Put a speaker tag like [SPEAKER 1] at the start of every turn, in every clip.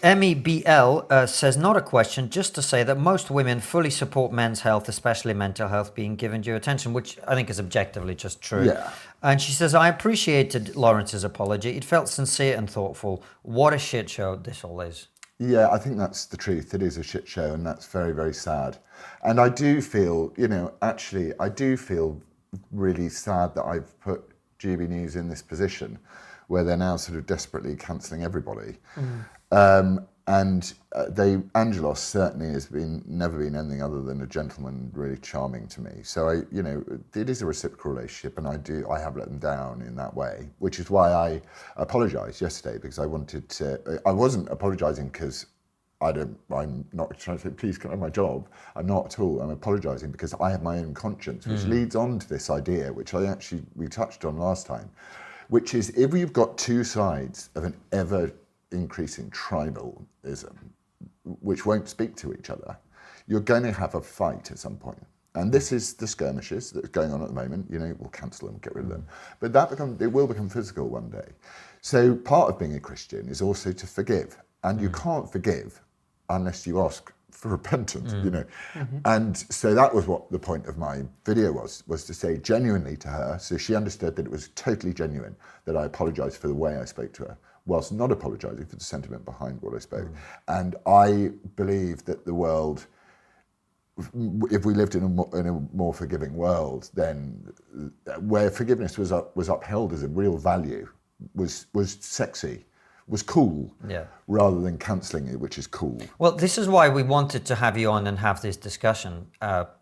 [SPEAKER 1] MEBL says, not a question, just to say that most women fully support men's health, especially mental health, being given due attention, which I think is objectively just true.
[SPEAKER 2] Yeah.
[SPEAKER 1] And she says, I appreciated Laurence's apology. It felt sincere and thoughtful. What a shit show this all is.
[SPEAKER 2] Yeah, I think that's the truth. It is a shit show, and that's very, very sad. And I do feel, actually, I do feel really sad that I've put GB News in this position where they're now sort of desperately cancelling everybody. And Angelos certainly has never been anything other than a gentleman, really charming to me. So it is a reciprocal relationship, and I have let them down in that way, which is why I apologised yesterday, because I wasn't apologising because I'm not trying to say, please can I have my job? I'm not at all. I'm apologising because I have my own conscience, which leads on to this idea, which we touched on last time, which is if you've got two sides of an ever increasing tribalism, which won't speak to each other, you're going to have a fight at some point. And this is the skirmishes that's going on at the moment. We'll cancel them, get rid of them. But it will become physical one day. So part of being a Christian is also to forgive. And you can't forgive unless you ask for repentance, And so that was what the point of my video was to say genuinely to her, so she understood that it was totally genuine, that I apologised for the way I spoke to her, whilst not apologising for the sentiment behind what I spoke. And I believe that the world, if we lived in a more forgiving world, then where forgiveness was upheld as a real value, was sexy, was cool, rather than cancelling it, which is cool.
[SPEAKER 1] Well, this is why we wanted to have you on and have this discussion,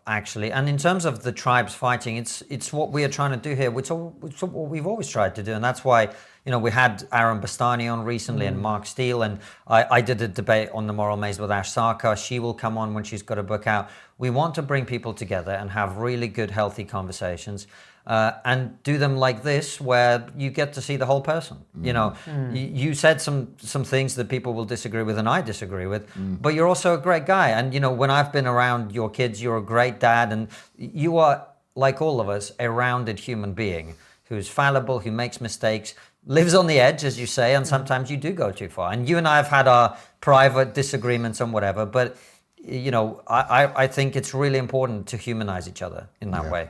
[SPEAKER 1] actually. And in terms of the tribes fighting, it's what we are trying to do here, which is what we've always tried to do. And that's why, we had Aaron Bastani on recently and Mark Steele, and I did a debate on the Moral Maze with Ash Sarkar. She will come on when she's got a book out. We want to bring people together and have really good, healthy conversations. And do them like this, where you get to see the whole person. You said some things that people will disagree with, and I disagree with, but you're also a great guy. And when I've been around your kids, you're a great dad, and you are, like all of us, a rounded human being who's fallible, who makes mistakes, lives on the edge, as you say, and sometimes you do go too far. And you and I have had our private disagreements and whatever, but I think it's really important to humanize each other in that way.